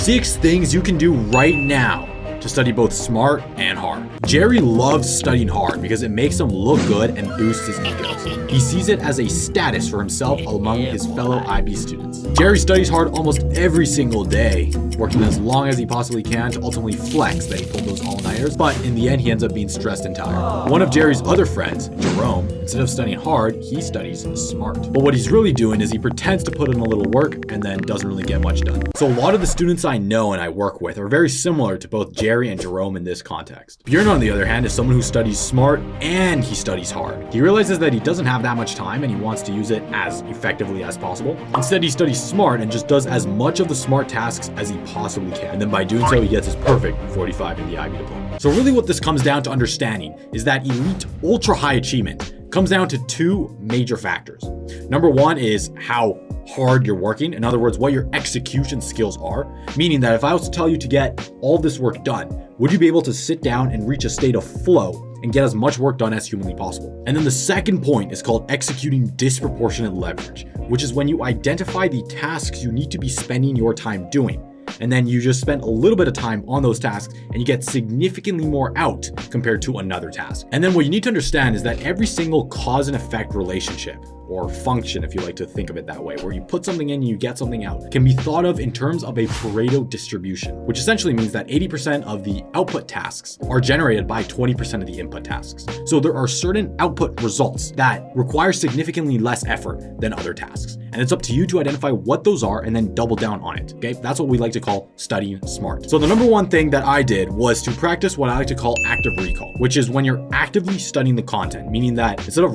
6 things you can do right now to study both smart and hard. Jerry loves studying hard because it makes him look good and boosts his ego. He sees it as a status for himself among his fellow IB students. Jerry studies hard almost every single day, working as long as he possibly can to ultimately flex that he pulled those all-nighters, but in the end he ends up being stressed and tired. One of Jerry's other friends, Jerome, instead of studying hard, he studies smart. But what he's really doing is he pretends to put in a little work and then doesn't really get much done. So a lot of the students I know and I work with are very similar to both Jerry and Jerome in this context. Bjorn, on the other hand, is someone who studies smart and he studies hard. He realizes that he doesn't have that much time and he wants to use it as effectively as possible. Instead, he studies smart and just does as much of the smart tasks as he possibly can. And then by doing so, he gets his perfect 45 in the IB diploma. So really what this comes down to understanding is that elite ultra high achievement comes down to 2 major factors. Number 1 is how hard you're working. In other words, what your execution skills are. Meaning that if I was to tell you to get all this work done, would you be able to sit down and reach a state of flow and get as much work done as humanly possible? And then the second point is called executing disproportionate leverage, which is when you identify the tasks you need to be spending your time doing. And then you just spend a little bit of time on those tasks and you get significantly more out compared to another task. And then what you need to understand is that every single cause and effect relationship, or function if you like to think of it that way, where you put something in and you get something out, can be thought of in terms of a Pareto distribution, which essentially means that 80% of the output tasks are generated by 20% of the input tasks. So there are certain output results that require significantly less effort than other tasks. And it's up to you to identify what those are and then double down on it, okay? That's what we like to call studying smart. So the number 1 thing that I did was to practice what I like to call active recall, which is when you're actively studying the content, meaning that instead of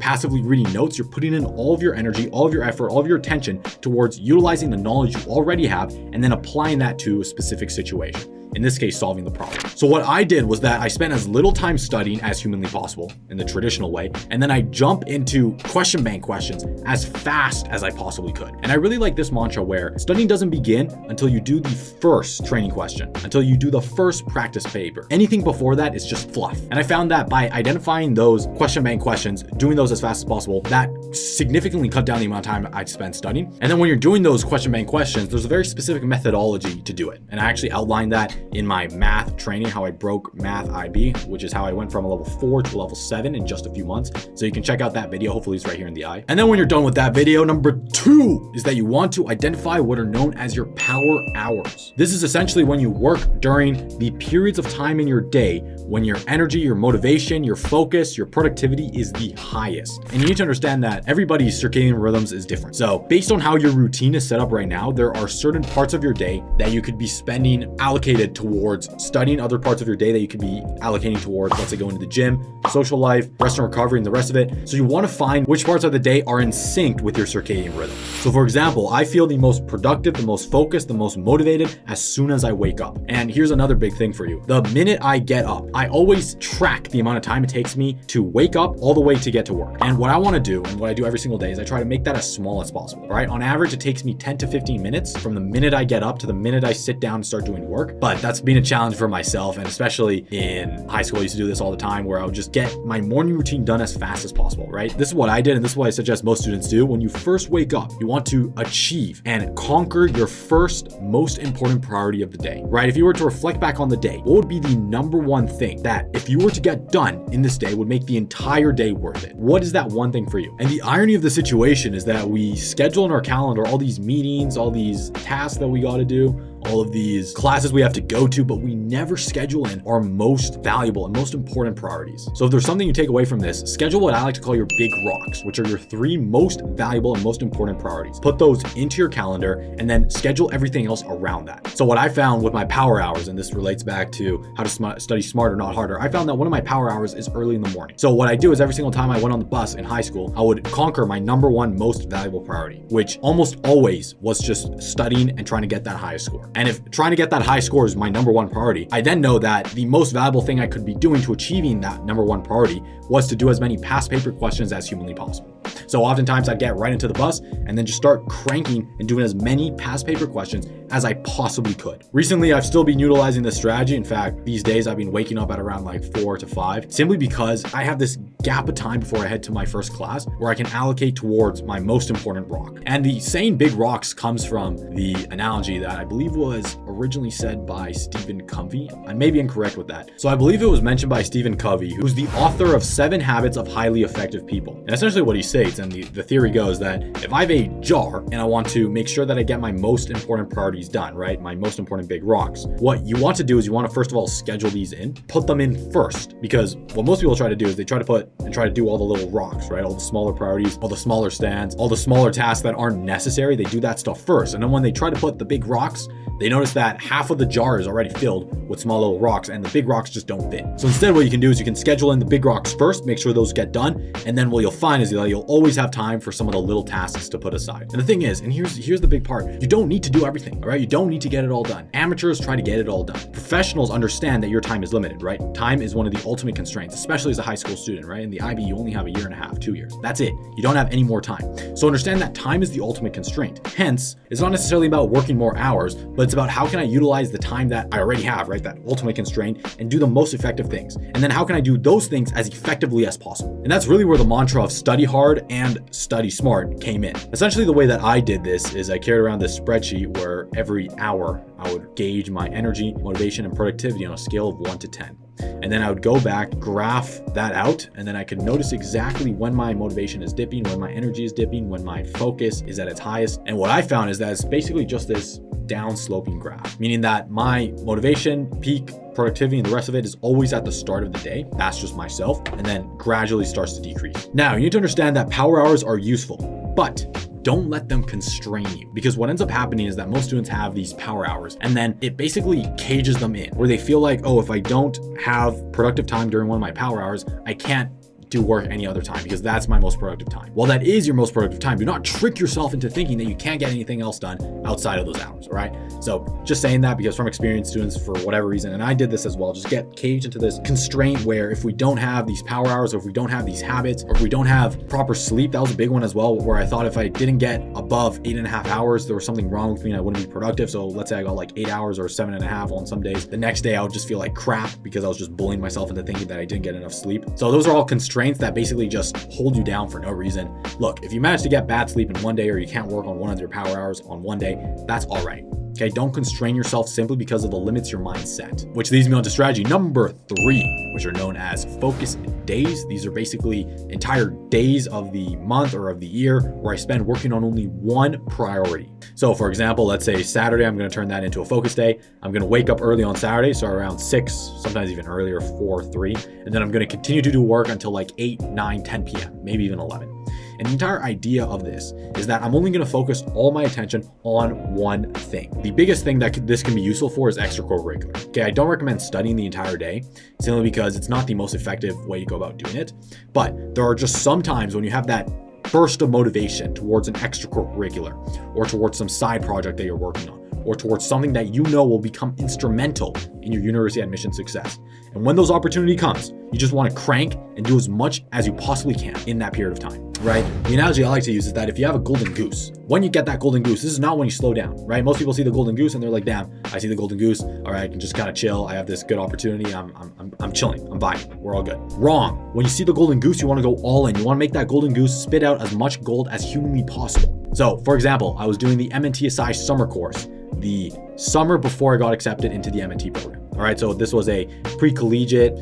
passively reading notes, you're putting in all of your energy, all of your effort, all of your attention towards utilizing the knowledge you already have and then applying that to a specific situation. In this case, solving the problem. So what I did was that I spent as little time studying as humanly possible in the traditional way, and then I jump into question bank questions as fast as I possibly could. And I really like this mantra where studying doesn't begin until you do the first training question, until you do the first practice paper. Anything before that is just fluff. And I found that by identifying those question bank questions, doing those as fast as possible, that significantly cut down the amount of time I'd spend studying. And then when you're doing those question bank questions, there's a very specific methodology to do it. And I actually outlined that in my math training, how I broke math IB, which is how I went from a level 4 to level 7 in just a few months. So you can check out that video. Hopefully it's right here in the eye. And then when you're done with that video, number 2 is that you want to identify what are known as your power hours. This is essentially when you work during the periods of time in your day when your energy, your motivation, your focus, your productivity is the highest. And you need to understand that everybody's circadian rhythms is different. So based on how your routine is set up right now, there are certain parts of your day that you could be spending allocated towards studying, other parts of your day that you could be allocating towards, let's say, going to the gym, social life, rest and recovery, and the rest of it. So you want to find which parts of the day are in sync with your circadian rhythm. So for example, I feel the most productive, the most focused, the most motivated as soon as I wake up. And here's another big thing for you. The minute I get up, I always track the amount of time it takes me to wake up all the way to get to work. And what I want to do, and what I do every single day, is I try to make that as small as possible, all right? On average, it takes me 10 to 15 minutes from the minute I get up to the minute I sit down and start doing work. But that's been a challenge for myself, and especially in high school, I used to do this all the time where I would just get my morning routine done as fast as possible, right? This is what I did, and this is what I suggest most students do. When you first wake up, you want to achieve and conquer your first most important priority of the day, right? If you were to reflect back on the day, what would be the number 1 thing that if you were to get done in this day would make the entire day worth it? What is that one thing for you? And the irony of the situation is that we schedule in our calendar all these meetings, all these tasks that we got to do, all of these classes we have to go to, but we never schedule in our most valuable and most important priorities. So if there's something you take away from this, schedule what I like to call your big rocks, which are your 3 most valuable and most important priorities. Put those into your calendar and then schedule everything else around that. So what I found with my power hours, and this relates back to how to study smarter, not harder, I found that one of my power hours is early in the morning. So what I do is every single time I went on the bus in high school, I would conquer my number 1 most valuable priority, which almost always was just studying and trying to get that highest score. And if trying to get that high score is my number 1 priority, I then know that the most valuable thing I could be doing to achieving that number 1 priority was to do as many past paper questions as humanly possible. So oftentimes I'd get right into the bus and then just start cranking and doing as many past paper questions as I possibly could. Recently, I've still been utilizing this strategy. In fact, these days I've been waking up at around like 4 to 5, simply because I have this gap of time before I head to my first class where I can allocate towards my most important rock. And the saying big rocks comes from the analogy that I believe was originally said by Stephen Covey. I may be incorrect with that. So I believe it was mentioned by Stephen Covey, who's the author of 7 Habits of Highly Effective People. And essentially what he states, and the theory goes that if I have a jar and I want to make sure that I get my most important priorities done, right? My most important big rocks. What you want to do is you want to first of all schedule these in, put them in first, because what most people try to do is they try to do all the little rocks, right? All the smaller priorities, all the smaller stands, all the smaller tasks that aren't necessary. They do that stuff first. And then when they try to put the big rocks, they notice that half of the jar is already filled with small little rocks and the big rocks just don't fit. So instead what you can do is you can schedule in the big rocks first, make sure those get done. And then what you'll find is that you'll always have time for some of the little tasks to put aside. And the thing is, and here's the big part, you don't need to do everything, all right? You don't need to get it all done. Amateurs try to get it all done. Professionals understand that your time is limited, right? Time is one of the ultimate constraints, especially as a high school student, right? In the IB, you only have a year and a half, 2 years. That's it. You don't have any more time. So understand that time is the ultimate constraint. Hence, it's not necessarily about working more hours, but it's about how can I utilize the time that I already have, right? That ultimate constraint, and do the most effective things. And then how can I do those things as effectively as possible? And that's really where the mantra of study hard and study smart came in. Essentially, the way that I did this is I carried around this spreadsheet where every hour I would gauge my energy, motivation, and productivity on a scale of 1 to 10. And then I would go back, graph that out, and then I could notice exactly when my motivation is dipping, when my energy is dipping, when my focus is at its highest. And what I found is that it's basically just this down-sloping graph, meaning that my motivation, peak, productivity, and the rest of it is always at the start of the day. That's just myself, and then gradually starts to decrease. Now, you need to understand that power hours are useful, but don't let them constrain you, because what ends up happening is that most students have these power hours and then it basically cages them in where they feel like, oh, if I don't have productive time during one of my power hours, I can't do work any other time because that's my most productive time. Well, that is your most productive time. Do not trick yourself into thinking that you can't get anything else done outside of those hours, all right? So just saying that because from experience, students, for whatever reason, and I did this as well, just get caged into this constraint where if we don't have these power hours, or if we don't have these habits, or if we don't have proper sleep, that was a big one as well, where I thought if I didn't get above 8.5 hours, there was something wrong with me and I wouldn't be productive. So let's say I got like 8 hours or 7.5 on some days. The next day I would just feel like crap because I was just bullying myself into thinking that I didn't get enough sleep. So those are all constraints that basically just hold you down for no reason. Look, if you manage to get bad sleep in one day, or you can't work on one of your power hours on one day, that's all right. Okay, don't constrain yourself simply because of the limits your mind set. Which leads me on to strategy number 3, which are known as focus days. These are basically entire days of the month or of the year where I spend working on only one priority. So for example, let's say Saturday, I'm going to turn that into a focus day. I'm going to wake up early on Saturday, so around 6, sometimes even earlier, 4, 3, and then I'm going to continue to do work until like 8, 9, 10 p.m., maybe even 11. And the entire idea of this is that I'm only going to focus all my attention on one thing. The biggest thing that this can be useful for is extracurricular. Okay, I don't recommend studying the entire day simply because it's not the most effective way to go about doing it. But there are just some times when you have that burst of motivation towards an extracurricular, or towards some side project that you're working on, or towards something that you know will become instrumental in your university admission success. And when those opportunity comes, you just want to crank and do as much as you possibly can in that period of time, right? The analogy I like to use is that if you have a golden goose, when you get that golden goose, this is not when you slow down, right? Most people see the golden goose and they're like, damn, I see the golden goose. All right, I can just kind of chill. I have this good opportunity. I'm chilling. I'm vibing. We're all good. Wrong. When you see the golden goose, you want to go all in. You want to make that golden goose spit out as much gold as humanly possible. So for example, I was doing the M&TSI summer course the summer before I got accepted into the M&T program. All right, so this was a pre-collegiate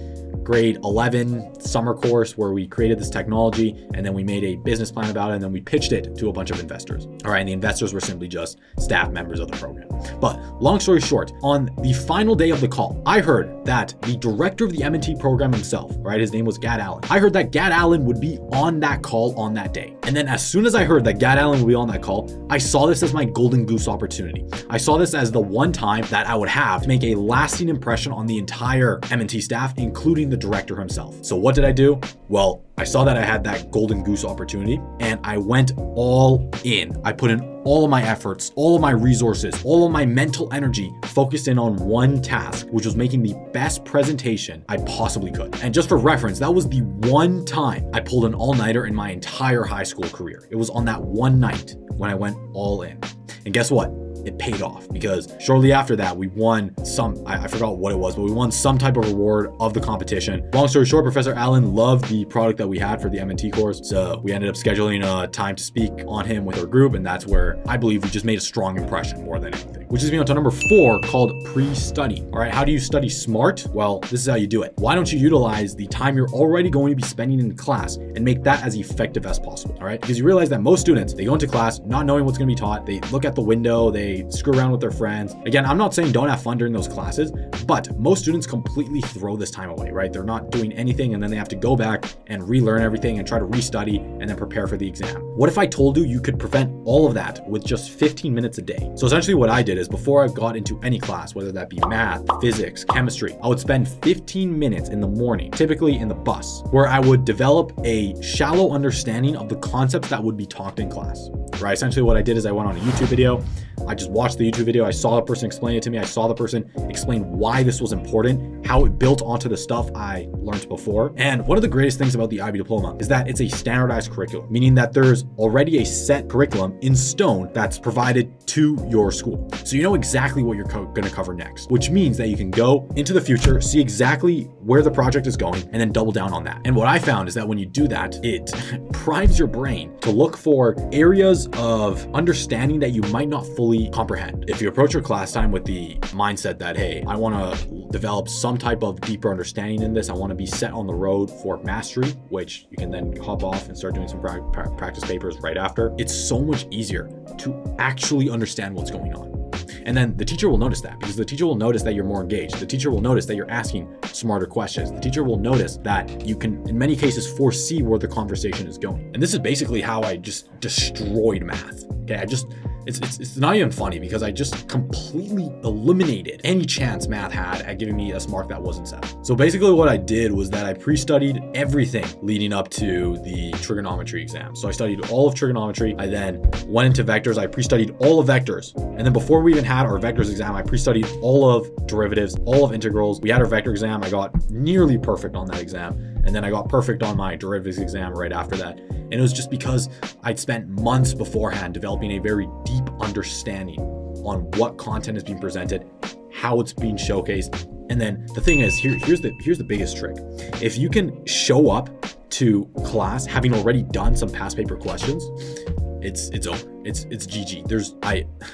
grade 11 summer course where we created this technology and then we made a business plan about it and then we pitched it to a bunch of investors. All right, and the investors were simply just staff members of the program. But long story short, on the final day of the call, I heard that the director of the M&T program himself, right, his name was Gad Allen. I heard that Gad Allen would be on that call on that day. And then as soon as I heard that Gad Allen would be on that call, I saw this as my golden goose opportunity. I saw this as the one time that I would have to make a lasting impression on the entire M&T staff, including the director himself. So what did I do? Well, I saw that I had that golden goose opportunity and I went all in. I put in all of my efforts, all of my resources, all of my mental energy focused in on one task, which was making the best presentation I possibly could. And just for reference, that was the one time I pulled an all-nighter in my entire high school career. It was on that one night when I went all in. And guess what? it paid off, because shortly after that, we won I forgot what it was, but we won some type of reward of the competition. Long story short, Professor Allen loved the product that we had for the M&T course. So we ended up scheduling a time to speak on him with our group. And that's where I believe we just made a strong impression more than anything. Which is me on to number 4, called pre-study. All right, how do you study smart? Well, this is how you do it. Why don't you utilize the time you're already going to be spending in class and make that as effective as possible, all right? Because you realize that most students, they go into class not knowing what's going to be taught. They look at the window, they screw around with their friends. Again, I'm not saying don't have fun during those classes, but most students completely throw this time away, right? They're not doing anything, and then they have to go back and relearn everything and try to restudy and then prepare for the exam. What if I told you could prevent all of that with just 15 minutes a day? So essentially what I did is, before I got into any class, whether that be math, physics, chemistry, I would spend 15 minutes in the morning, typically in the bus, where I would develop a shallow understanding of the concepts that would be taught in class, right? Essentially what I did is I went on a YouTube video. I just watched the YouTube video. I saw the person explain it to me. I saw the person explain why this was important, how it built onto the stuff I learned before. And one of the greatest things about the IB diploma is that it's a standardized curriculum, meaning that there's already a set curriculum in stone that's provided to your school. So you know exactly what you're going to cover next, which means that you can go into the future, see exactly where the project is going, and then double down on that. And what I found is that when you do that, it primes your brain to look for areas of understanding that you might not fully comprehend. If you approach your class time with the mindset that, hey, I want to develop some type of deeper understanding in this, I want to be set on the road for mastery, which you can then hop off and start doing some practice papers right after, it's so much easier to actually understand what's going on. And then the teacher will notice that, because the teacher will notice that you're more engaged. The teacher will notice that you're asking smarter questions. The teacher will notice that you can, in many cases, foresee where the conversation is going. And this is basically how I just destroyed math. Okay, it's not even funny, because I just completely eliminated any chance math had at giving me a mark that wasn't set. So basically what I did was that I pre-studied everything leading up to the trigonometry exam. So I studied all of trigonometry. I then went into vectors. I pre-studied all of vectors. And then before we even had our vectors exam, I pre-studied all of derivatives, all of integrals. We had our vector exam. I got nearly perfect on that exam. And then I got perfect on my derivatives exam right after that. And it was just because I'd spent months beforehand developing a very deep understanding on what content is being presented, how it's being showcased. And then the thing is, here's the biggest trick. If you can show up to class having already done some past paper questions, it's over. It's GG.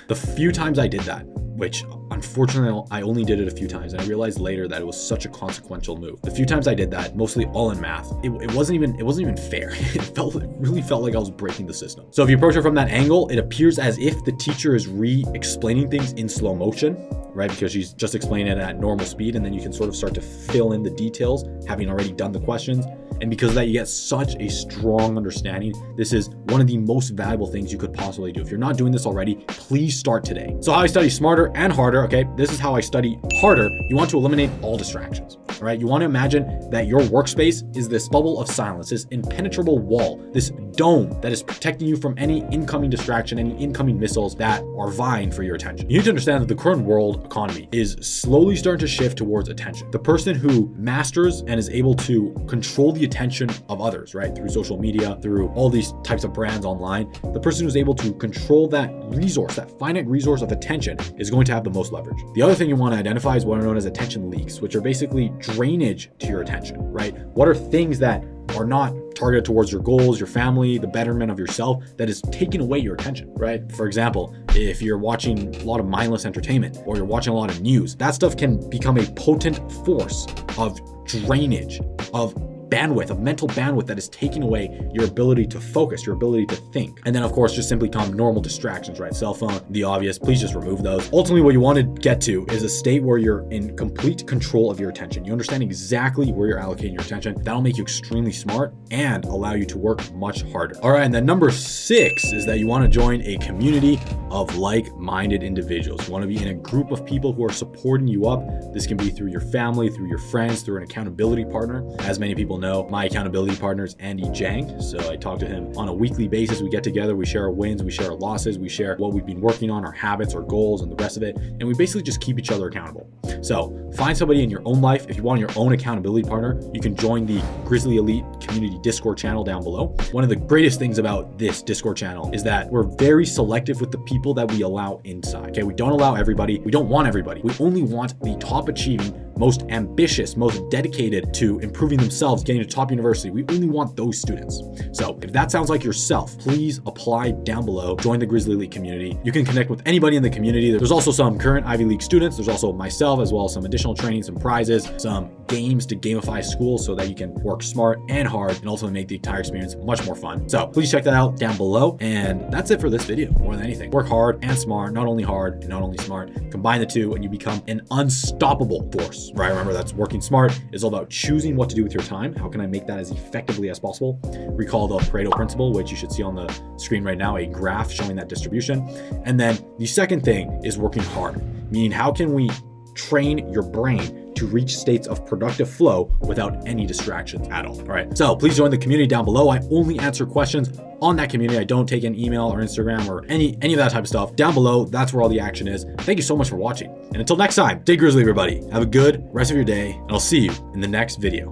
The few times I did that, which unfortunately I only did it a few times, and I realized later that it was such a consequential move. The few times I did that, mostly all in math, it wasn't even fair. It really felt like I was breaking the system. So if you approach it from that angle, it appears as if the teacher is re-explaining things in slow motion, right? Because she's just explaining it at normal speed, and then you can sort of start to fill in the details, having already done the questions. And because of that, you get such a strong understanding. This is one of the most valuable things you could possibly do. If you're not doing this already, please start today. So how I study smarter and harder, okay? This is how I study harder. You want to eliminate all distractions, all right? You want to imagine that your workspace is this bubble of silence, this impenetrable wall, this dome that is protecting you from any incoming distraction, any incoming missiles that are vying for your attention. You need to understand that the current world economy is slowly starting to shift towards attention. The person who masters and is able to control the attention of others, right? Through social media, through all these types of brands online, the person who's able to control that resource, that finite resource of attention, is going to have the most leverage. The other thing you want to identify is what are known as attention leaks, which are basically drainage to your attention, right? What are things that are not targeted towards your goals, your family, the betterment of yourself, that is taking away your attention, right? For example, if you're watching a lot of mindless entertainment, or you're watching a lot of news, that stuff can become a potent force of drainage, of bandwidth, of mental bandwidth that is taking away your ability to focus, your ability to think. And then of course, just simply come normal distractions, right? Cell phone, the obvious, please just remove those. Ultimately, what you want to get to is a state where you're in complete control of your attention. You understand exactly where you're allocating your attention. That'll make you extremely smart and allow you to work much harder. All right, and then number 6 is that you want to join a community of like-minded individuals. You want to be in a group of people who are supporting you up. This can be through your family, through your friends, through an accountability partner. As many people know, my accountability partner is Andy Jang. So I talk to him on a weekly basis. We get together, we share our wins, we share our losses, we share what we've been working on, our habits, our goals, and the rest of it. And we basically just keep each other accountable. So find somebody in your own life. If you want your own accountability partner, you can join the Grizzly Elite community Discord channel down below. One of the greatest things about this Discord channel is that we're very selective with the people that we allow inside. Okay, we don't allow everybody. We don't want everybody. We only want the top achieving, most ambitious, most dedicated to improving themselves, getting to top university. We only want those students. So if that sounds like yourself, please apply down below, join the Grizzly Elite community. You can connect with anybody in the community. There's also some current Ivy League students. There's also myself, as well as some additional training, some prizes, some games to gamify school so that you can work smart and hard and ultimately make the entire experience much more fun. So please check that out down below. And that's it for this video. More than anything, work hard and smart, not only hard and not only smart. Combine the two and you become an unstoppable force, right? Remember, that's working smart is all about choosing what to do with your time. How can I make that as effectively as possible? Recall the Pareto principle, which you should see on the screen right now, a graph showing that distribution. And then the second thing is working hard, meaning how can we train your brain to reach states of productive flow without any distractions at all. All right, so please join the community down below. I only answer questions on that community. I don't take an email or Instagram or any of that type of stuff. Down below, that's where all the action is. Thank you so much for watching. And until next time, stay grizzly, everybody. Have a good rest of your day, and I'll see you in the next video.